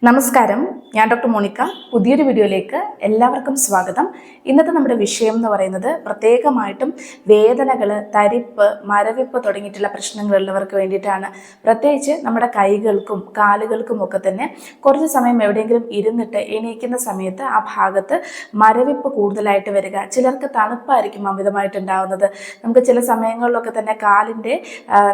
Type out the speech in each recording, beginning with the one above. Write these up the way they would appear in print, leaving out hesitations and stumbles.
നമസ്കാരം, ഞാൻ doctor Monica. പുതിയൊരു വീഡിയോയിലേക്ക് എല്ലാവർക്കും സ്വാഗതം. ഇന്നത്തെ നമ്മുടെ വിഷയം എന്ന് പറയുന്നത് പ്രത്യേകമായിട്ടും വേദനകൾ, തരിപ്പ്, മരവിപ്പ് തുടങ്ങിയിട്ടുള്ള പ്രശ്നങ്ങളുള്ളവർക്ക് വേണ്ടിയിട്ടാണ്. പ്രത്യേകിച്ച് നമ്മുടെ കൈകൾക്കും കാലുകൾക്കും ഒക്കെ തന്നെ കുറച്ച് സമയം എവിടെയെങ്കിലും ഇരുന്നിട്ട് എണീക്കുന്ന സമയത്ത് ആ ഭാഗത്ത് മരവിപ്പ് കൂടുതലായിട്ട് വരിക. ചിലർക്ക് തണുപ്പായിരിക്കും അമിതമായിട്ടുണ്ടാവുന്നത്. നമുക്ക് ചില സമയങ്ങളിലൊക്കെ തന്നെ കാലിൻ്റെ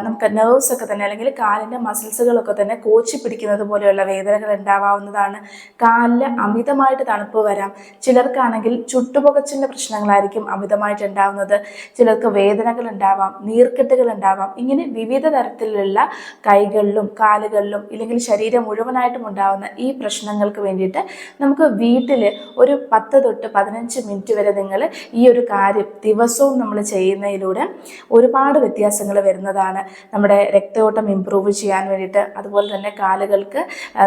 നമുക്ക് നെർവ്സ് ഒക്കെ തന്നെ അല്ലെങ്കിൽ കാലിൻ്റെ മസിൽസുകളൊക്കെ തന്നെ കോച്ചി പിടിക്കുന്നത് പോലെയുള്ള വേദനകൾ ഉണ്ടാവാവുന്നതാണ്. കാലിൽ അമിതമായിട്ട് തണുപ്പ് വരാം. ചിലർക്കാണെങ്കിൽ ചുട്ടുപുകച്ചിൻ്റെ പ്രശ്നങ്ങളായിരിക്കും അമിതമായിട്ട് ഉണ്ടാവുന്നത്. ചിലർക്ക് വേദനകൾ ഉണ്ടാവാം, നീർക്കെട്ടുകൾ ഉണ്ടാവാം. ഇങ്ങനെ വിവിധ തരത്തിലുള്ള കൈകളിലും കാലുകളിലും ഇല്ലെങ്കിൽ ശരീരം മുഴുവനായിട്ടും ഉണ്ടാവുന്ന ഈ പ്രശ്നങ്ങൾക്ക് വേണ്ടിയിട്ട് നമുക്ക് വീട്ടിൽ ഒരു 10 തൊട്ട് 15 മിനിറ്റ് വരെ നിങ്ങൾ ഈ ഒരു കാര്യം ദിവസവും നമ്മൾ ചെയ്യുന്നതിലൂടെ ഒരുപാട് വ്യത്യാസങ്ങൾ വരുന്നതാണ്. നമ്മുടെ രക്തയോട്ടം ഇമ്പ്രൂവ് ചെയ്യാൻ വേണ്ടിയിട്ട്, അതുപോലെ തന്നെ കാലുകൾക്ക്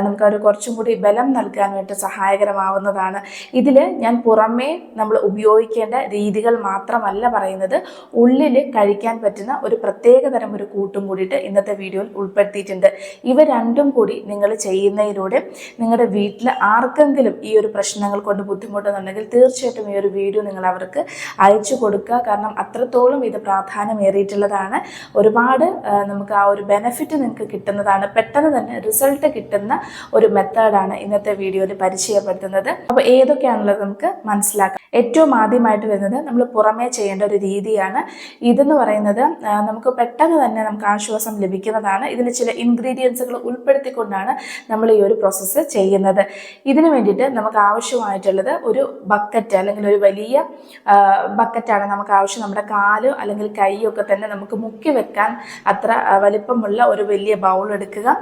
നമുക്ക് കുറച്ചും കൂടി ബലം നൽകാൻ വേണ്ടി സഹായകരമാവുന്നതാണ്. ഇതിൽ ഞാൻ പുറമേ നമ്മൾ ഉപയോഗിക്കേണ്ട രീതികൾ മാത്രമല്ല പറയുന്നത്, ഉള്ളിൽ കഴിക്കാൻ പറ്റുന്ന ഒരു പ്രത്യേകതരം ഒരു കൂട്ടും കൂടിയിട്ട് ഇന്നത്തെ വീഡിയോയിൽ ഉൾപ്പെടുത്തിയിട്ടുണ്ട്. ഇവ രണ്ടും കൂടി നിങ്ങൾ ചെയ്യുന്നതിലൂടെ നിങ്ങളുടെ വീട്ടിൽ ആർക്കെങ്കിലും ഈ ഒരു പ്രശ്നങ്ങൾ കൊണ്ട് ബുദ്ധിമുട്ടുന്നുണ്ടെങ്കിൽ തീർച്ചയായിട്ടും ഈ ഒരു വീഡിയോ നിങ്ങൾ അവർക്ക് അയച്ചു കൊടുക്കുക. കാരണം അത്രത്തോളം ഇത് പ്രാധാന്യമേറിയിട്ടുള്ളതാണ്. ഒരുപാട് നമുക്ക് ആ ഒരു ബെനിഫിറ്റ് നിങ്ങൾക്ക് കിട്ടുന്നതാണ്. പെട്ടെന്ന് തന്നെ റിസൾട്ട് കിട്ടുന്ന ഒരു മെത്തേഡാണ് ഇന്നത്തെ വീഡിയോയിൽ പരിചയപ്പെടുത്തുന്നത്. അപ്പോൾ ഏതൊക്കെയാണുള്ളത് നമുക്ക് മനസ്സിലാക്കാം. ഏറ്റവും ആദ്യമായിട്ട് വരുന്നത് നമ്മൾ പുറമേ ചെയ്യേണ്ട ഒരു രീതിയാണ്. ഇതെന്ന് പറയുന്നത് നമുക്ക് പെട്ടെന്ന് തന്നെ നമുക്ക് ആശ്വാസം ലഭിക്കുന്നതാണ്. ഇതിൽ ചില ഇൻഗ്രീഡിയൻസുകൾ ഉൾപ്പെടുത്തിക്കൊണ്ടാണ് നമ്മൾ ഈ ഒരു പ്രോസസ്സ് ചെയ്യുന്നത്. ഇതിനു വേണ്ടിയിട്ട് നമുക്ക് ആവശ്യമായിട്ടുള്ളത് ഒരു ബക്കറ്റ് അല്ലെങ്കിൽ ഒരു വലിയ ബക്കറ്റാണ് നമുക്ക് ആവശ്യം. നമ്മുടെ കാല് അല്ലെങ്കിൽ കൈയൊക്കെ തന്നെ നമുക്ക് മുക്കി വെക്കാൻ അത്ര വലിപ്പമുള്ള ഒരു വലിയ ബൗൾ എടുക്കുക.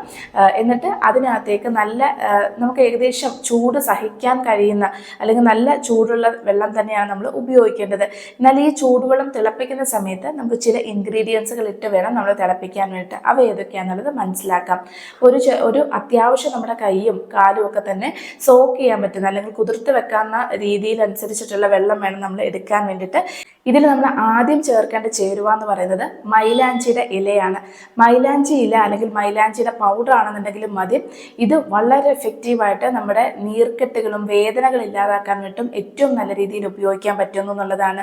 എന്നിട്ട് അതിനകത്തേക്ക് നമുക്ക് ഏകദേശം ചൂട് സഹിക്കാൻ കഴിയുന്ന അല്ലെങ്കിൽ നല്ല ചൂടുള്ള വെള്ളം തന്നെയാണ് നമ്മൾ ഉപയോഗിക്കേണ്ടത്. എന്നാൽ ഈ ചൂടുവെള്ളം തിളപ്പിക്കുന്ന സമയത്ത് നമുക്ക് ചില ഇൻഗ്രീഡിയൻസുകൾ ഇട്ട് വേണം നമ്മൾ തിളപ്പിക്കാൻ വേണ്ടിയിട്ട്. അവ ഏതൊക്കെയാണെന്നുള്ളത് മനസ്സിലാക്കാം. ഒരു അത്യാവശ്യം നമ്മുടെ കൈയും കാലും ഒക്കെ തന്നെ സോക്ക് ചെയ്യാൻ പറ്റുന്ന അല്ലെങ്കിൽ കുതിർത്ത് വെക്കാവുന്ന രീതിയിലനുസരിച്ചിട്ടുള്ള വെള്ളം വേണം നമ്മൾ എടുക്കാൻ വേണ്ടിയിട്ട്. ഇതിൽ നമ്മൾ ആദ്യം ചേർക്കേണ്ട ചേരുവ എന്ന് പറയുന്നത് മൈലാഞ്ചിയുടെ ഇലയാണ്. മൈലാഞ്ചി ഇല അല്ലെങ്കിൽ മൈലാഞ്ചിയുടെ പൗഡർ ആണെന്നുണ്ടെങ്കിലും മതി. ഇത് വളരെ എഫക്റ്റീവായിട്ട് നമ്മുടെ നീർക്കെട്ടുകളും വേദനകളും ഇല്ലാതാക്കാൻ വേണ്ടിയിട്ടും ഏറ്റവും നല്ല രീതിയിൽ ഉപയോഗിക്കാൻ പറ്റുന്നു എന്നുള്ളതാണ്.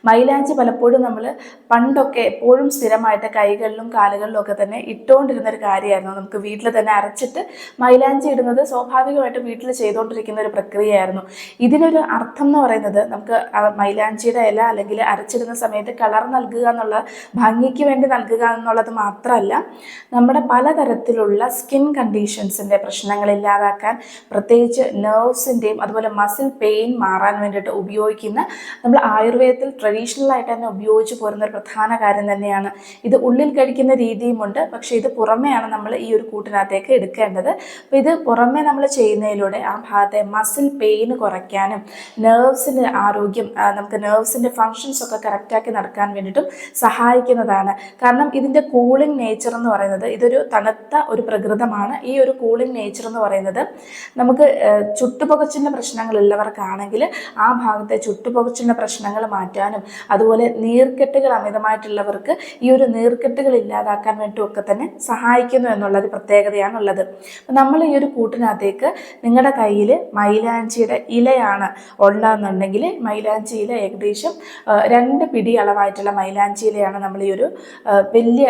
മൈലാഞ്ചി പലപ്പോഴും നമ്മൾ പണ്ടൊക്കെ എപ്പോഴും സ്ഥിരമായിട്ട് കൈകളിലും കാലുകളിലും ഒക്കെ തന്നെ ഇട്ടുകൊണ്ടിരുന്നൊരു കാര്യമായിരുന്നു. നമുക്ക് വീട്ടിൽ തന്നെ അരച്ചിട്ട് മൈലാഞ്ചി ഇടുന്നത് സ്വാഭാവികമായിട്ട് വീട്ടിൽ ചെയ്തുകൊണ്ടിരിക്കുന്ന ഒരു പ്രക്രിയയായിരുന്നു. ഇതിനൊരു അർത്ഥം എന്ന് പറയുന്നത് നമുക്ക് മൈലാഞ്ചിയുടെ ഇല അല്ലെങ്കിൽ അരച്ചിടുന്ന സമയത്ത് കളർ നൽകുക എന്നുള്ള ഭംഗിക്ക് വേണ്ടി നൽകുക എന്നുള്ളത് മാത്രമല്ല, നമ്മുടെ പലതരത്തിലുള്ള സ്കിൻ കണ്ടീഷൻസിൻ്റെ പ്രശ്നങ്ങൾ ഇല്ലാതാക്കാൻ, പ്രത്യേകിച്ച് നെർവ്സിൻ്റെയും അതുപോലെ മസിൽ പെയിൻ മാറാൻ വേണ്ടിയിട്ട് ഉപയോഗിക്കുന്ന, നമ്മൾ ആയുർവേദത്തിൽ ട്രഡീഷണൽ ആയിട്ട് തന്നെ ഉപയോഗിച്ച് പോരുന്ന ഒരു പ്രധാന കാര്യം തന്നെയാണ്. ഇത് ഉള്ളിൽ കഴിക്കുന്ന രീതിയുമുണ്ട്, പക്ഷേ ഇത് പുറമെയാണ് നമ്മൾ ഈ ഒരു കൂട്ടിനകത്തേക്ക് എടുക്കേണ്ടത്. അപ്പോൾ ഇത് പുറമേ നമ്മൾ ചെയ്യുന്നതിലൂടെ ആ ഭാഗത്തെ മസിൽ പെയിൻ കുറയ്ക്കാനും നെർവ്സിൻ്റെ ആരോഗ്യം, നമുക്ക് നെർവ്സിൻ്റെ ഫങ്ഷൻസ് ഒക്കെ കറക്റ്റാക്കി നടക്കാൻ വേണ്ടിയിട്ടും സഹായിക്കുന്നതാണ്. കാരണം ഇതിൻ്റെ കൂളിംഗ് നേച്ചർ എന്ന് പറയുന്നത്, ഇതൊരു തണുത്ത ഒരു പ്രകൃതമാണ്. ഈ ഒരു കൂളിംഗ് നേച്ചർ എന്ന് പറയുന്നത് നമുക്ക് ചുട്ടുപുകച്ചിൻ്റെ പ്രശ്നങ്ങളുള്ളവർക്കാണെങ്കിൽ ആ ഭാഗത്തെ ചുട്ടുപുകച്ചിൻ്റെ പ്രശ്നങ്ങൾ മാറ്റാനും, അതുപോലെ നീർക്കെട്ടുകൾ അമിതമായിട്ടുള്ളവർക്ക് ഈ ഒരു നീർക്കെട്ടുകൾ ഇല്ലാതാക്കാൻ വേണ്ടിയിട്ടും ഒക്കെ തന്നെ സഹായിക്കുന്നു എന്നുള്ളൊരു പ്രത്യേകതയാണുള്ളത്. അപ്പം നമ്മൾ ഈ ഒരു കൂട്ടിനകത്തേക്ക് നിങ്ങളുടെ കയ്യിൽ മൈലാഞ്ചിയുടെ ഇലയാണ് ഉള്ളതെന്നുണ്ടെങ്കിൽ മൈലാഞ്ചി ഇല ഏകദേശം 2 പിടി അളവായിട്ടുള്ള മൈലാഞ്ചി ഇലയാണ് നമ്മൾ ഈ ഒരു വലിയ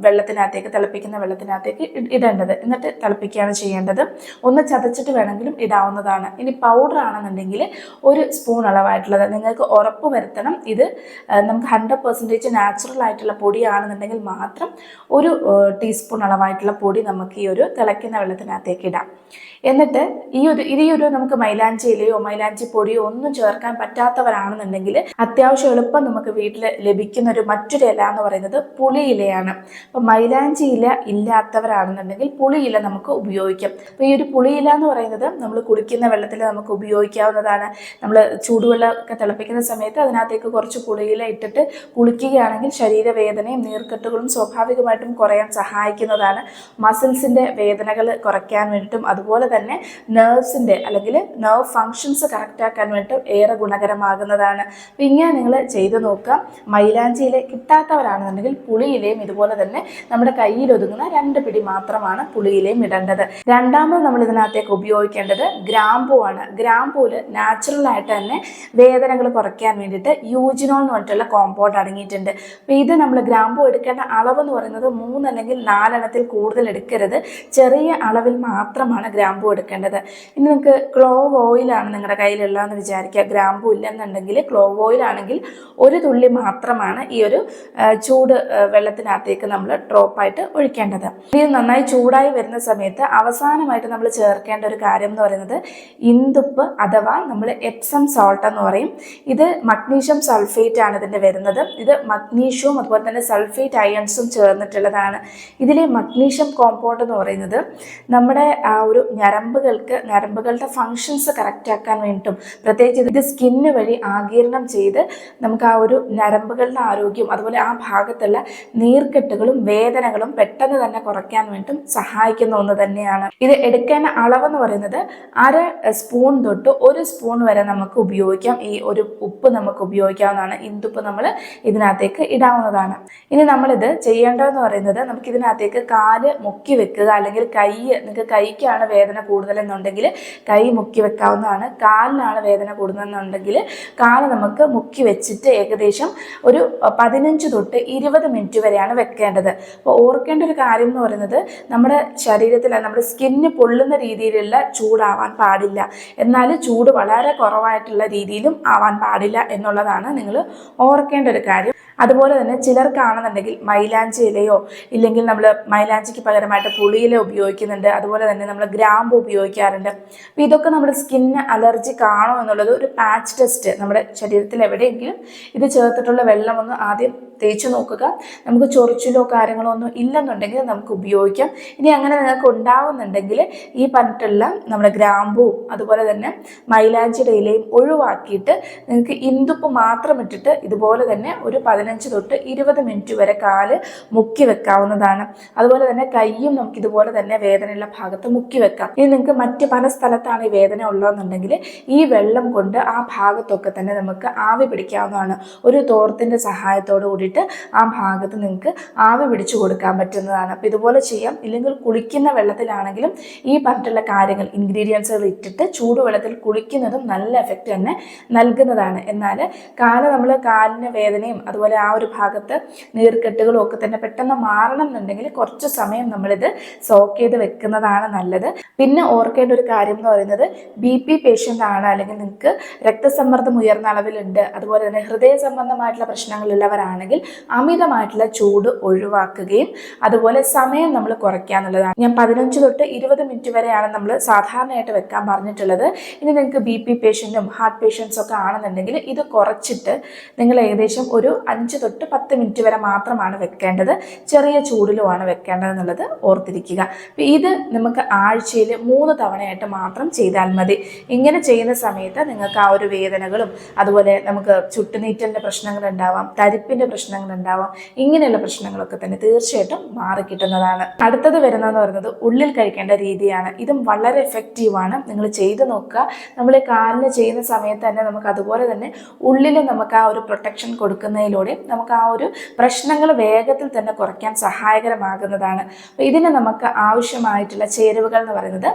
വെള്ളത്തിനകത്തേക്ക്, തിളപ്പിക്കുന്ന വെള്ളത്തിനകത്തേക്ക് ഇടേണ്ടത്. എന്നിട്ട് തിളപ്പിക്കുകയാണ് ചെയ്യേണ്ടത്. ഒന്ന് ചതച്ചിട്ട് വേണമെങ്കിലും ഇടാവുന്നതാണ്. ഇനി പൗഡർ ആണെന്നുണ്ടെങ്കിൽ 1 സ്പൂൺ അളവായിട്ടുള്ളത്. നിങ്ങൾക്ക് ഉറപ്പ് വരുത്തണം ഇത് നമുക്ക് 100% നാച്ചുറൽ ആയിട്ടുള്ള പൊടിയാണെന്നുണ്ടെങ്കിൽ മാത്രം 1 ടീസ്പൂൺ അളവായിട്ടുള്ള പൊടി നമുക്ക് ഈ ഒരു തിളയ്ക്കുന്ന വെള്ളത്തിനകത്തേക്ക് ഇടാം. എന്നിട്ട് ഈ ഒരു നമുക്ക് മൈലാഞ്ചി ഇലയോ മൈലാഞ്ചി പൊടിയോ ഒന്നും ചേർക്കാൻ പറ്റാത്തവരാണെന്നുണ്ടെങ്കിൽ അത്യാവശ്യം എളുപ്പം നമുക്ക് വീട്ടിൽ ലഭിക്കുന്ന മറ്റൊരു ഇല എന്ന് പറയുന്നത് പുളി ഇലയാണ്. അപ്പോൾ മൈലാഞ്ചി ഇല ഇല്ലാത്തവരാണെന്നുണ്ടെങ്കിൽ പുളി ഇല നമുക്ക് ഉപയോഗിക്കാം. അപ്പോൾ ഈ ഒരു പുളി ഇല എന്ന് പറയുന്നത് നമ്മൾ കുളിക്കുന്ന വെള്ളത്തിൽ നമുക്ക് ഉപയോഗിക്കാവുന്നതാണ്. നമ്മൾ ചൂടുവെള്ളമൊക്കെ തിളപ്പിക്കുന്ന സമയത്ത് അതിനകത്തേക്ക് കുറച്ച് പുളിയില ഇട്ടിട്ട് കുളിക്കുകയാണെങ്കിൽ ശരീരവേദനയും നീർക്കെട്ടുകളും സ്വാഭാവികമായിട്ടും കുറയാൻ സഹായിക്കുന്നതാണ്. മസിൽസിൻ്റെ വേദനകൾ കുറയ്ക്കാൻ വേണ്ടിയിട്ടും അതുപോലെ തന്നെ നെർവ്സിൻ്റെ അല്ലെങ്കിൽ നെർവ് ഫങ്ഷൻസ് കറക്റ്റാക്കാൻ വേണ്ടിയിട്ട് ഏറെ ഗുണകരമാകുന്നതാണ്. അപ്പോൾ ഇങ്ങനെ നിങ്ങൾ ചെയ്ത് നോക്കുക. മൈലാഞ്ചിയില കിട്ടാത്തവരാണെന്നുണ്ടെങ്കിൽ പുളിയിലയും ഇതുപോലെ തന്നെ നമ്മുടെ കയ്യിൽ ഒതുങ്ങുന്ന 2 പിടി മാത്രമാണ് പുളിയിലയും ഇടേണ്ടത്. രണ്ടാമത് നമ്മൾ ഇതിനകത്തേക്ക് ഉപയോഗിക്കേണ്ടത് ഗ്രാമ്പൂ ആണ്. ഗ്രാമ്പൂവിൽ നാച്ചുറലായിട്ട് തന്നെ വേദനകൾ കുറയ്ക്കാൻ വേണ്ടിയിട്ട് യൂജിനോൾ എന്ന് പറഞ്ഞിട്ടുള്ള കോമ്പൗണ്ട് അടങ്ങിയിട്ടുണ്ട്. അപ്പോൾ ഇത് നമ്മൾ ഗ്രാമ്പൂ എടുക്കേണ്ട അളവ് എന്ന് പറയുന്നത് 3 അല്ലെങ്കിൽ 4 എണ്ണത്തിൽ കൂടുതൽ എടുക്കരുത്. ചെറിയ അളവിൽ മാത്രമാണ് ഗ്രാമ്പൂ എടുക്കേണ്ടത്. ഇനി നിങ്ങൾക്ക് ക്ലോവ് ഓയിലാണ് നിങ്ങളുടെ കയ്യിലുള്ളതെന്ന് വിചാരിക്കുക. ഗ്രാമ്പൂ ഇല്ലെന്നുണ്ടെങ്കിൽ ക്ലോവ് ഓയിലാണെങ്കിൽ ഒരു തുള്ളി മാത്രമാണ് ഈ ഒരു ചൂട് വെള്ളത്തിനകത്തേക്ക് നമ്മൾ ഡ്രോപ്പായിട്ട് ഒഴിക്കേണ്ടത്. ഇത് നന്നായി ചൂടായി വരുന്ന സമയത്ത് അവസാനമായിട്ട് നമ്മൾ ചേർക്കേണ്ട ഒരു കാര്യം എന്ന് പറയുന്നത് ഇന്ദുപ്പ് അഥവാ നമ്മൾ എപ്സം സോൾട്ട് എന്ന് പറയും. ഇത് മഗ്നീഷ്യം സൾഫേറ്റ് ആണ് ഇതിൻ്റെ വരുന്നത്. ഇത് മഗ്നീഷ്യവും അതുപോലെ തന്നെ സൾഫേറ്റ് അയൺസും ചേർന്നിട്ടുള്ളതാണ്. ഇതിലെ മഗ്നീഷ്യം കോമ്പൗണ്ട് എന്ന് പറയുന്നത് നമ്മുടെ ആ ഒരു ഞരമ്പുകളുടെ ഫങ്ഷൻസ് കറക്റ്റ് ആക്കാൻ വേണ്ടിയിട്ടും പ്രത്യേകിച്ച് ഇത് സ്കിന്ന് വഴി ആഗിരണം ചെയ്ത് നമുക്ക് ആ ഒരു ഞരമ്പുകളുടെ ആരോഗ്യം അതുപോലെ ആ ഭാഗത്തുള്ള നീർക്കെട്ടുകളും വേദനകളും പെട്ടെന്ന് തന്നെ കുറയ്ക്കാൻ വേണ്ടിയിട്ടും സഹായിക്കുന്ന ഒന്ന് തന്നെയാണ്. ഇത് എടുക്കേണ്ട അളവെന്ന് പറയുന്നത് 1/2 സ്പൂൺ തൊട്ട് 1 സ്പൂൺ വരെ നമുക്ക് ഉപയോഗിക്കാം. ഈ ഒരു ഉപ്പ് നമുക്ക് ഉപയോഗിക്കാവുന്നതാണ്. ഇന്ദുപ്പ് നമ്മൾ ഇതിനകത്തേക്ക് ഇടാവുന്നതാണ്. ഇനി നമ്മളിത് ചെയ്യേണ്ടതെന്ന് പറയുന്നത് നമുക്ക് ഇതിനകത്തേക്ക് കാല് മുക്കി വെക്കുക, അല്ലെങ്കിൽ നിങ്ങൾക്ക് കൈക്കാണ് വേദന കൂടുതലെന്നുണ്ടെങ്കിൽ കൈ മുക്കി വെക്കാവുന്നതാണ്. കാലിനാണ് വേദന കൂടുതലെന്നുണ്ടെങ്കിൽ കാല് നമുക്ക് മുക്കി വെച്ചിട്ട് ഏകദേശം ഒരു 15 തൊട്ട് 20 മിനിറ്റ് വരെയാണ് വെക്കേണ്ടത്. അപ്പോൾ ഓർക്കേണ്ട ഒരു കാര്യം എന്ന് പറയുന്നത് നമ്മുടെ ശരീരത്തിൽ നമ്മുടെ സ്കിന്ന് പൊള്ളുന്ന രീതിയിലുള്ള ചൂടാവാൻ പാടില്ല, എന്നാൽ ചൂട് വളരെ കുറവായിട്ടുള്ള രീതിയിലും ആവാൻ പാടില്ല എന്നുള്ളതാണ് നിങ്ങൾ ഓർക്കേണ്ട ഒരു കാര്യം. അതുപോലെ തന്നെ ചിലർക്കാണെന്നുണ്ടെങ്കിൽ മൈലാഞ്ചി ഇലയോ ഇല്ലെങ്കിൽ നമ്മൾ മൈലാഞ്ചിക്ക് പകരമായിട്ട് പുളിയില ഉപയോഗിക്കുന്നുണ്ട്. അതുപോലെ തന്നെ നമ്മൾ ഗ്രാമ്പ് ഉപയോഗിക്കാറുണ്ട്. അപ്പോൾ ഇതൊക്കെ നമ്മുടെ സ്കിന്ന് അലർജി കാണോ എന്നുള്ളത് ഒരു പാച്ച് ടെസ്റ്റ് നമ്മുടെ ശരീരത്തിൽ എവിടെയെങ്കിലും ഇത് ചേർത്തിട്ടുള്ള വെള്ളം ഒന്ന് ആദ്യം തേച്ച് നോക്കുക. നമുക്ക് ചൊറിച്ചിലോ കാര്യങ്ങളോ ഒന്നും ഇല്ലെന്നുണ്ടെങ്കിൽ നമുക്ക് ഉപയോഗിക്കാം. ഇനി അങ്ങനെ നിങ്ങൾക്ക് ഉണ്ടാവുന്നുണ്ടെങ്കിൽ ഈ പറഞ്ഞിട്ടുള്ള നമ്മുടെ ഗ്രാമ്പൂവും അതുപോലെ തന്നെ മൈലാഞ്ചിയുടെ ഇലയും ഒഴിവാക്കിയിട്ട് നിങ്ങൾക്ക് ഇന്ദുപ്പ് മാത്രം ഇട്ടിട്ട് ഇതുപോലെ തന്നെ ഒരു 15 തൊട്ട് 20 മിനിറ്റ് വരെ കാല് മുക്കി വെക്കാവുന്നതാണ്. അതുപോലെ തന്നെ കൈയും നമുക്ക് ഇതുപോലെ തന്നെ വേദനയുള്ള ഭാഗത്ത് മുക്കി വെക്കാം. ഇനി നിങ്ങൾക്ക് മറ്റ് പല സ്ഥലത്താണ് ഈ വേദന ഉള്ളതെന്നുണ്ടെങ്കിൽ ഈ വെള്ളം കൊണ്ട് ആ ഭാഗത്തൊക്കെ തന്നെ നമുക്ക് ആവി പിടിക്കാവുന്നതാണ്. ഒരു തോർത്തിൻ്റെ സഹായത്തോടു കൂടി ആ ഭാഗത്ത് നിങ്ങൾക്ക് ആവി പിടിച്ചു കൊടുക്കാൻ പറ്റുന്നതാണ്. അപ്പോൾ ഇതുപോലെ ചെയ്യാം. ഇല്ലെങ്കിൽ കുളിക്കുന്ന വെള്ളത്തിലാണെങ്കിലും ഈ പറഞ്ഞിട്ടുള്ള കാര്യങ്ങൾ ഇൻഗ്രീഡിയൻസുകൾ ഇട്ടിട്ട് ചൂടുവെള്ളത്തിൽ കുളിക്കുന്നതും നല്ല എഫക്റ്റ് തന്നെ നൽകുന്നതാണ്. എന്നാൽ നമ്മൾ കാലിന് വേദനയും അതുപോലെ ആ ഒരു ഭാഗത്ത് നീർക്കെട്ടുകളും ഒക്കെ തന്നെ പെട്ടെന്ന് മാറണം എന്നുണ്ടെങ്കിൽ കുറച്ച് സമയം നമ്മളിത് സോക്ക് ചെയ്ത് വെക്കുന്നതാണ് നല്ലത്. പിന്നെ ഓർക്കേണ്ട ഒരു കാര്യം എന്ന് പറയുന്നത് BP പേഷ്യൻ്റ് ആണ്, അല്ലെങ്കിൽ നിങ്ങൾക്ക് രക്തസമ്മർദ്ദം ഉയർന്ന അളവിലുണ്ട്, അതുപോലെ തന്നെ ഹൃദയ സംബന്ധമായിട്ടുള്ള പ്രശ്നങ്ങളുള്ളവരാണെങ്കിൽ അമിതമായിട്ടുള്ള ചൂട് ഒഴിവാക്കുകയും അതുപോലെ സമയം നമ്മൾ കുറയ്ക്കുക എന്നുള്ളതാണ്. ഞാൻ 15 തൊട്ട് 20 മിനിറ്റ് വരെയാണ് നമ്മൾ സാധാരണയായിട്ട് വെക്കാൻ പറഞ്ഞിട്ടുള്ളത്. ഇനി നിങ്ങൾക്ക് BP പേഷ്യൻറ്റും ഹാർട്ട് പേഷ്യൻസും ഒക്കെ ആണെന്നുണ്ടെങ്കിൽ ഇത് കുറച്ചിട്ട് നിങ്ങൾ ഏകദേശം ഒരു 5 തൊട്ട് 10 മിനിറ്റ് വരെ മാത്രമാണ് വെക്കേണ്ടത്. ചെറിയ ചൂടിലുമാണ് വെക്കേണ്ടതെന്നുള്ളത് ഓർത്തിരിക്കുക. ഇത് നമുക്ക് ആഴ്ചയിൽ 3 തവണയായിട്ട് മാത്രം ചെയ്താൽ മതി. ഇങ്ങനെ ചെയ്യുന്ന സമയത്ത് നിങ്ങൾക്ക് ആ ഒരു വേദനകളും അതുപോലെ നമുക്ക് ചുട്ടുനീറ്റലിൻ്റെ പ്രശ്നങ്ങളുണ്ടാവാം, തരിപ്പിൻ്റെ പ്രശ്നങ്ങളുണ്ടാവാം, ഇങ്ങനെയുള്ള പ്രശ്നങ്ങളൊക്കെ തന്നെ തീർച്ചയായിട്ടും മാറിക്കിട്ടുന്നതാണ്. അടുത്തത് വരുന്നതെന്ന് പറയുന്നത് ഉള്ളിൽ കഴിക്കേണ്ട രീതിയാണ്. ഇതും വളരെ എഫക്റ്റീവാണ്. നിങ്ങൾ ചെയ്ത് നോക്കുക. നമ്മൾ കാലിന് ചെയ്യുന്ന സമയത്ത് തന്നെ നമുക്ക് അതുപോലെ തന്നെ ഉള്ളിൽ നമുക്ക് ആ ഒരു പ്രൊട്ടക്ഷൻ കൊടുക്കുന്നതിലൂടെ നമുക്ക് ആ ഒരു പ്രശ്നങ്ങൾ വേഗത്തിൽ തന്നെ കുറയ്ക്കാൻ സഹായകരമാകുന്നതാണ്. അപ്പോൾ ഇതിന് നമുക്ക് ആവശ്യമായിട്ടുള്ള ചേരുവകൾ എന്ന് പറയുന്നത്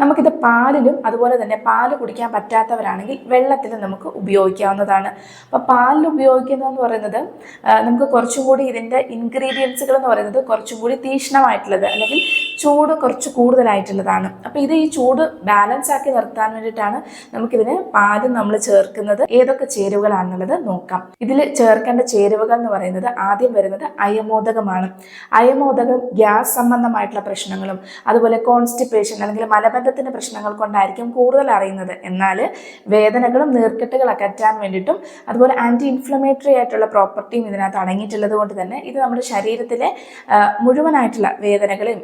നമുക്കിത് പാലിലും അതുപോലെ തന്നെ പാല് കുടിക്കാൻ പറ്റാത്തവരാണെങ്കിൽ വെള്ളത്തിലും നമുക്ക് ഉപയോഗിക്കാവുന്നതാണ്. അപ്പോൾ പാലിൽ ഉപയോഗിക്കുന്നതെന്ന് പറയുന്നത് നമുക്ക് കുറച്ചും കൂടി ഇതിൻ്റെ ഇൻഗ്രീഡിയൻസുകൾ എന്ന് പറയുന്നത് കുറച്ചും കൂടി തീക്ഷ്ണമായിട്ടുള്ളത് അല്ലെങ്കിൽ ചൂട് കുറച്ച് കൂടുതലായിട്ടുള്ളതാണ്. അപ്പോൾ ഇത് ഈ ചൂട് ബാലൻസ് ആക്കി നിർത്താൻ വേണ്ടിയിട്ടാണ് നമുക്കിതിന് പാല് നമ്മൾ ചേർക്കുന്നത്. ഏതൊക്കെ ചേരുവകളാണെന്നുള്ളത് നോക്കാം. ഇതിൽ ചേർക്കേണ്ട ചേരുവകൾ എന്ന് പറയുന്നത് ആദ്യം വരുന്നത് അയമോദകമാണ്. അയമോദകം ഗ്യാസ് സംബന്ധമായിട്ടുള്ള പ്രശ്നങ്ങളും അതുപോലെ കോൺസ്റ്റിപ്പേഷൻ അല്ലെങ്കിൽ മലബന്ധത്തിൻ്റെ പ്രശ്നങ്ങൾ കൊണ്ടായിരിക്കും കൂടുതൽ അറിയുന്നത്. എന്നാൽ വേദനകളും നീർക്കെട്ടുകൾ അകറ്റാൻ വേണ്ടിയിട്ടും അതുപോലെ ആൻറ്റി ഇൻഫ്ലമേറ്ററി ആയിട്ടുള്ള പ്രോപ്പർട്ടിയും ഇതിനകത്ത് അടങ്ങിയിട്ടുള്ളത് കൊണ്ട് തന്നെ ഇത് നമ്മുടെ ശരീരത്തിലെ മുഴുവനായിട്ടുള്ള വേദനകളെയും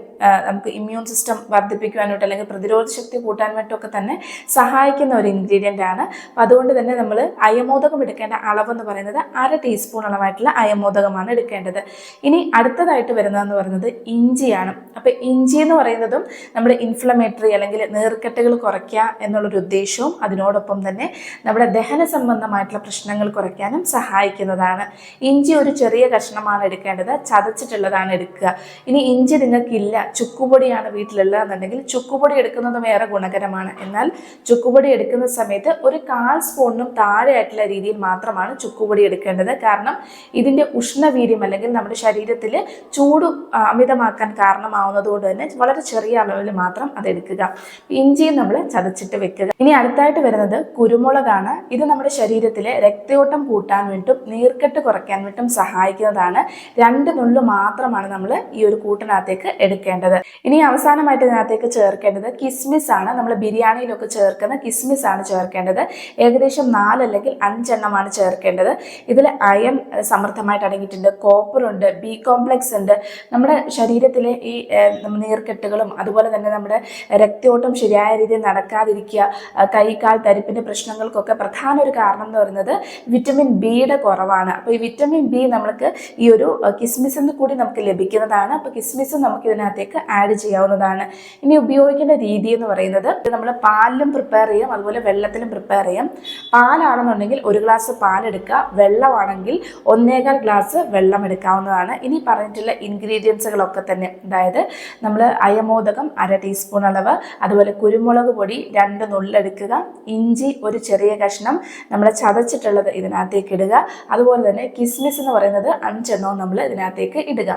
നമുക്ക് ഇമ്മ്യൂൺ സിസ്റ്റം വർദ്ധിപ്പിക്കുവാനായിട്ട് അല്ലെങ്കിൽ പ്രതിരോധ ശക്തി കൂട്ടാൻ വേണ്ടിയിട്ടൊക്കെ തന്നെ സഹായിക്കുന്ന ഒരു ഇൻഗ്രീഡിയൻ്റ് ആണ്. അപ്പോൾ അതുകൊണ്ട് തന്നെ നമ്മൾ അയമോദകം എടുക്കേണ്ട അളവെന്ന് പറയുന്നത് 1/2 ടീസ്പൂൺ ടീസ്പൂൺ അളവായിട്ടുള്ള അയമോദകമാണ് എടുക്കേണ്ടത്. ഇനി അടുത്തതായിട്ട് വരുന്നതെന്ന് പറയുന്നത് ഇഞ്ചിയാണ്. അപ്പോൾ ഇഞ്ചി എന്ന് പറയുന്നതും നമ്മുടെ ഇൻഫ്ലമേറ്ററി അല്ലെങ്കിൽ നീർക്കെട്ടുകൾ കുറയ്ക്കുക എന്നുള്ളൊരു ഉദ്ദേശവും അതിനോടൊപ്പം തന്നെ നമ്മുടെ ദഹന സംബന്ധമായിട്ടുള്ള പ്രശ്നങ്ങൾ കുറയ്ക്കാനും സഹായിക്കുന്നതാണ്. ഇഞ്ചി ഒരു ചെറിയ കഷ്ണമാണ് എടുക്കേണ്ടത്, ചതച്ചിട്ടുള്ളതാണ് എടുക്കുക. ഇനി ഇഞ്ചി നിങ്ങൾക്കില്ല, ചുക്കുപൊടിയാണ് വീട്ടിലുള്ളതെന്നുണ്ടെങ്കിൽ ചുക്കുപൊടി എടുക്കുന്നതും ഏറെ ഗുണകരമാണ്. എന്നാൽ ചുക്കുപൊടി എടുക്കുന്ന സമയത്ത് ഒരു 1/4 സ്പൂണിനും താഴെയായിട്ടുള്ള രീതിയിൽ മാത്രമാണ് ചുക്കുപൊടി എടുക്കേണ്ടത്. കാരണം ഇതിൻ്റെ ഉഷ്ണവീര്യം അല്ലെങ്കിൽ നമ്മുടെ ശരീരത്തിൽ ചൂട് അമിതമാക്കാൻ കാരണമാവുന്നത് കൊണ്ട് തന്നെ വളരെ ചെറിയ അളവിൽ മാത്രം അത് എടുക്കുക. ഇഞ്ചിയും നമ്മൾ ചതച്ചിട്ട് വെക്കുക. ഇനി അടുത്തായിട്ട് വരുന്നത് കുരുമുളകാണ്. ഇത് നമ്മുടെ ശരീരത്തിലെ രക്തയോട്ടം കൂട്ടാൻ വേണ്ടിയിട്ടും നീർക്കെട്ട് കുറയ്ക്കാൻ വേണ്ടിയിട്ടും സഹായിക്കുന്നതാണ്. 2 നുള്ളു മാത്രമാണ് നമ്മൾ ഈ ഒരു കൂട്ടിനകത്തേക്ക് എടുക്കേണ്ടത്. ഇനി അവസാനമായിട്ട് ഇതിനകത്തേക്ക് ചേർക്കേണ്ടത് കിസ്മിസ് ആണ്. നമ്മൾ ബിരിയാണിയിലൊക്കെ ചേർക്കുന്ന കിസ്മിസ് ആണ് ചേർക്കേണ്ടത്. ഏകദേശം 4 അല്ലെങ്കിൽ 5 എണ്ണമാണ് ചേർക്കേണ്ടത്. ഇതിൽ അയൺ സമൃദ്ധമായിട്ട് അടങ്ങിയിട്ടുണ്ട്, കോപ്പർ ഉണ്ട്, ബി കോംപ്ലക്സ് ഉണ്ട്. നമ്മുടെ ശരീരത്തിലെ ഈ നീർക്കെട്ടുകളും അതുപോലെ തന്നെ നമ്മുടെ രക്തയോട്ടം ശരിയായ രീതിയിൽ നടക്കാതിരിക്കുക, കൈകാൽ തരിപ്പിൻ്റെ പ്രശ്നങ്ങൾക്കൊക്കെ പ്രധാന ഒരു കാരണം എന്ന് പറയുന്നത് വിറ്റമിൻ ബിയുടെ കുറവാണ്. അപ്പോൾ ഈ വിറ്റമിൻ ബി നമുക്ക് ഈ ഒരു കിസ്മിസിൽ നിന്ന് കൂടി നമുക്ക് ലഭിക്കുന്നതാണ്. അപ്പോൾ കിസ്മിസ് നമുക്ക് ഇതിനകത്തേക്ക് ആഡ് ചെയ്യാവുന്നതാണ്. ഇനി ഉപയോഗിക്കേണ്ട രീതി എന്ന് പറയുന്നത് നമ്മൾ പാലിലും പ്രിപ്പയർ ചെയ്യാം, അതുപോലെ വെള്ളത്തിലും പ്രിപ്പയർ ചെയ്യാം. പാലാണെന്നുണ്ടെങ്കിൽ 1 ഗ്ലാസ് പാലെടുക്കുക, വെള്ളമാണെങ്കിൽ 1.25 ഗ്ലാസ് വെള്ളം എടുക്കാവുന്നതാണ്. ഇനി പറഞ്ഞിട്ടുള്ള ഇൻഗ്രീഡിയൻസുകളൊക്കെ തന്നെ, അതായത് നമ്മൾ അയമോദകം 1/2 ടീസ്പൂൺ അളവ്, അതുപോലെ കുരുമുളക് പൊടി 2 നുള്ളെടുക്കുക, ഇഞ്ചി ഒരു ചെറിയ കഷ്ണം നമ്മൾ ചതച്ചിട്ടുള്ളത് ഇതിനകത്തേക്ക് ഇടുക, അതുപോലെ തന്നെ കിസ്മിസ് എന്ന് പറയുന്നത് 5 എണ്ണവും നമ്മൾ ഇതിനകത്തേക്ക് ഇടുക.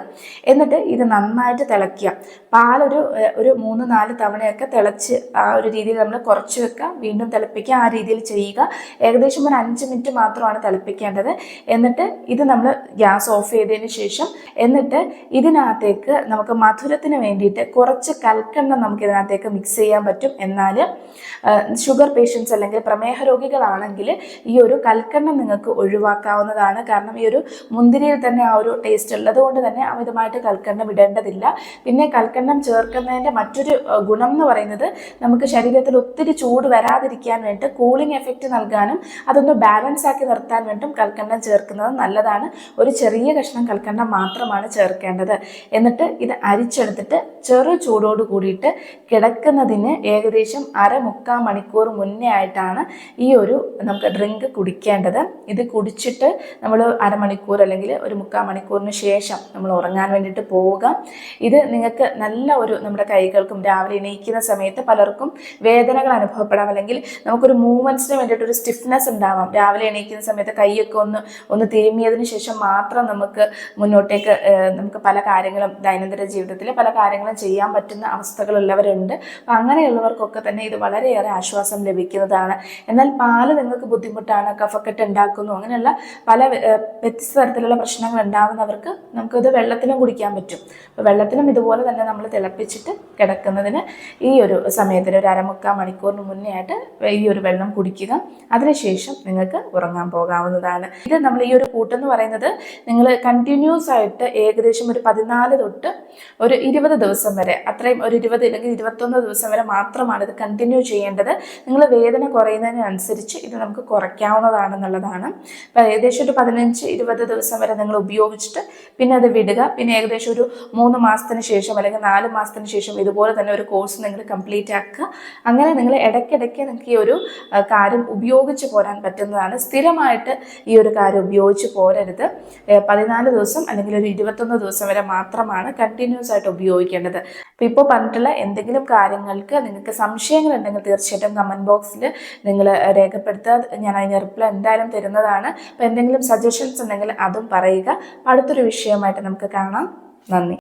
എന്നിട്ട് ഇത് നന്നായിട്ട് തിളയ്ക്കുക. പാലൊരു 3-4 തവണയൊക്കെ തിളച്ച് ആ ഒരു രീതിയിൽ നമ്മൾ കുറച്ച് വെക്കുക, വീണ്ടും തിളപ്പിക്കുക, ആ രീതിയിൽ ചെയ്യുക. ഏകദേശം ഒരു 5 മിനിറ്റ് മാത്രമാണ് തിളപ്പിക്കേണ്ടത്. എന്നിട്ട് ഇത് നമ്മൾ ഗ്യാസ് ഓഫ് ചെയ്തതിന് ശേഷം എന്നിട്ട് ഇതിനകത്തേക്ക് നമുക്ക് മധുരത്തിന് വേണ്ടിയിട്ട് കുറച്ച് കൽക്കെണ്ണ നമുക്ക് ഇതിനകത്തേക്ക് മിക്സ് ചെയ്യാൻ പറ്റും. എന്നാൽ ഷുഗർ പേഷ്യൻസ് അല്ലെങ്കിൽ പ്രമേഹ രോഗികളാണെങ്കിൽ ഈ ഒരു കൽക്കെണ്ണ നിങ്ങൾക്ക് ഒഴിവാക്കാവുന്നതാണ്. കാരണം ഈ ഒരു മുന്തിരിയിൽ തന്നെ ആ ഒരു ടേസ്റ്റ് ഉള്ളത് കൊണ്ട് തന്നെ അമിതമായിട്ട് കൽക്കെണ്ണം ഇടേണ്ടതില്ല. പിന്നെ കൽക്കെണ്ണം ചേർക്കുന്നതിൻ്റെ മറ്റൊരു ഗുണം എന്ന് പറയുന്നത് നമുക്ക് ശരീരത്തിൽ ഒത്തിരി ചൂട് വരാതിരിക്കാൻ വേണ്ടി കൂളിംഗ് എഫക്റ്റ് നൽകാനും അതൊന്ന് ബാലൻസ് ആക്കി നിർത്താൻ വേണ്ടിയും കൽക്കെണ്ണം ചേർക്കുന്നത് നല്ലതാണ്. ഒരു ചെറിയ കഷ്ണം കൽക്കെണ്ണം മാത്രമാണ് ചേർക്കേണ്ടത്. എന്നിട്ട് ഇത് അരിച്ചെടുത്തിട്ട് ചെറു ചൂടോട് കൂടിയിട്ട് കിടക്കുന്നതിന് ഏകദേശം 1/2-3/4 മണിക്കൂർ മുന്നേ ആയിട്ടാണ് ഈ ഒരു നമുക്ക് ഡ്രിങ്ക് കുടിക്കേണ്ടത്. ഇത് കുടിച്ചിട്ട് നമ്മൾ 1/2 മണിക്കൂർ അല്ലെങ്കിൽ ഒരു 3/4 മണിക്കൂറിന് ശേഷം നമ്മൾ ഉറങ്ങാൻ വേണ്ടിയിട്ട് പോവുക. ഇത് നിങ്ങൾക്ക് നല്ല ഒരു നമ്മുടെ കൈകൾക്കും രാവിലെ എണീക്കുന്ന സമയത്ത് പലർക്കും വേദനകൾ അനുഭവപ്പെടാം, അല്ലെങ്കിൽ നമുക്കൊരു മൂവ്മെൻറ്റ്സിന് വേണ്ടിയിട്ടൊരു സ്റ്റിഫ്നെസ് ഉണ്ടാവാം. രാവിലെ എണീക്കുന്ന സമയത്ത് കൈയൊക്കെ ഒന്ന് തിരുമ്മിയതിന് ശേഷം മാത്രം നമുക്ക് മുന്നോട്ടേക്ക് നമുക്ക് പല കാര്യങ്ങളും ദൈനംദിന ജീവിതത്തിൽ പല കാര്യങ്ങളും ചെയ്യാൻ പറ്റുന്ന അവസ്ഥകളുള്ളവരുണ്ട്. അപ്പം അങ്ങനെയുള്ളവർക്കൊക്കെ തന്നെ ഇത് വളരെയേറെ ആശ്വാസം ലഭിക്കുന്നതാണ്. എന്നാൽ പാല് നിങ്ങൾക്ക് ബുദ്ധിമുട്ടാണ്, കഫക്കെട്ട് ഉണ്ടാക്കുന്നു, അങ്ങനെയുള്ള പല വ്യത്യസ്ത തരത്തിലുള്ള പ്രശ്നങ്ങൾ ഉണ്ടാകുന്നവർക്ക് നമുക്കിത് വെള്ളത്തിലും കുടിക്കാൻ പറ്റും. അപ്പോൾ വെള്ളത്തിലും ഇതുപോലെ തന്നെ നമ്മൾ തിളപ്പിച്ചിട്ട് കിടക്കുന്നതിന് ഈ ഒരു സമയത്തിന് ഒരു 1/4-3/4 മണിക്കൂറിന് മുന്നേ ആയിട്ട് ഈ ഒരു വെള്ളം കുടിക്കുക. അതിനുശേഷം നിങ്ങൾക്ക് ഉറങ്ങാൻ പോകാവുന്നതാണ്. ഇത് നമ്മൾ ഈ ഒരു കൂട്ടെന്ന് പറയുന്നത് നിങ്ങൾ കണ്ടിന്യൂസ് ആയിട്ട് ഏകദേശം ഒരു 14 തൊട്ട് ഒരു 20 ദിവസം വരെ, അത്രയും ഒരു 20 അല്ലെങ്കിൽ 21 ദിവസം വരെ മാത്രമാണ് ഇത് കണ്ടിന്യൂ ചെയ്യേണ്ടത്. നിങ്ങൾ വേദന കുറയുന്നതിനനുസരിച്ച് ഇത് നമുക്ക് കുറയ്ക്കാവുന്നതാണെന്നുള്ളതാണ്. അപ്പോൾ ഏകദേശം ഒരു 15-20 ദിവസം വരെ നിങ്ങൾ ഉപയോഗിച്ചിട്ട് പിന്നെ അത് വിടുക. പിന്നെ ഏകദേശം ഒരു 3 മാസത്തിന് ശേഷം അല്ലെങ്കിൽ 4 മാസത്തിന് ശേഷം ഇതുപോലെ തന്നെ ഒരു കോഴ്സ് നിങ്ങൾ കംപ്ലീറ്റ് ആക്കുക. അങ്ങനെ നിങ്ങൾ ഇടയ്ക്കിടയ്ക്ക് നിങ്ങൾക്ക് ഈ ഒരു കാര്യം ഉപയോഗിച്ച് പോരാൻ പറ്റുന്നതാണ്. സ്ഥിരമായിട്ട് ഈ ഒരു കാര്യം ഉപയോഗിച്ച് പോരരുത്. 14 ദിവസം അല്ലെങ്കിൽ ഒരു 21 ദിവസം വരെ മാത്രമാണ് കണ്ടിന്യൂസ് ആയിട്ട് ഉപയോഗിക്കേണ്ടത്. അപ്പോൾ ഇപ്പോൾ പറഞ്ഞിട്ടുള്ള എന്തെങ്കിലും കാര്യങ്ങൾക്ക് നിങ്ങൾക്ക് സംശയങ്ങൾ ഉണ്ടെങ്കിൽ തീർച്ചയായിട്ടും കമൻറ്റ് ബോക്സിൽ നിങ്ങൾ രേഖപ്പെടുത്തുക. ഞാൻ അതിന് റിപ്ലൈ എന്തായാലും തരുന്നതാണ്. അപ്പോൾ എന്തെങ്കിലും സജഷൻസ് ഉണ്ടെങ്കിൽ അതും പറയുക. അടുത്തൊരു വിഷയമായിട്ട് നമുക്ക് കാണാം. നന്ദി.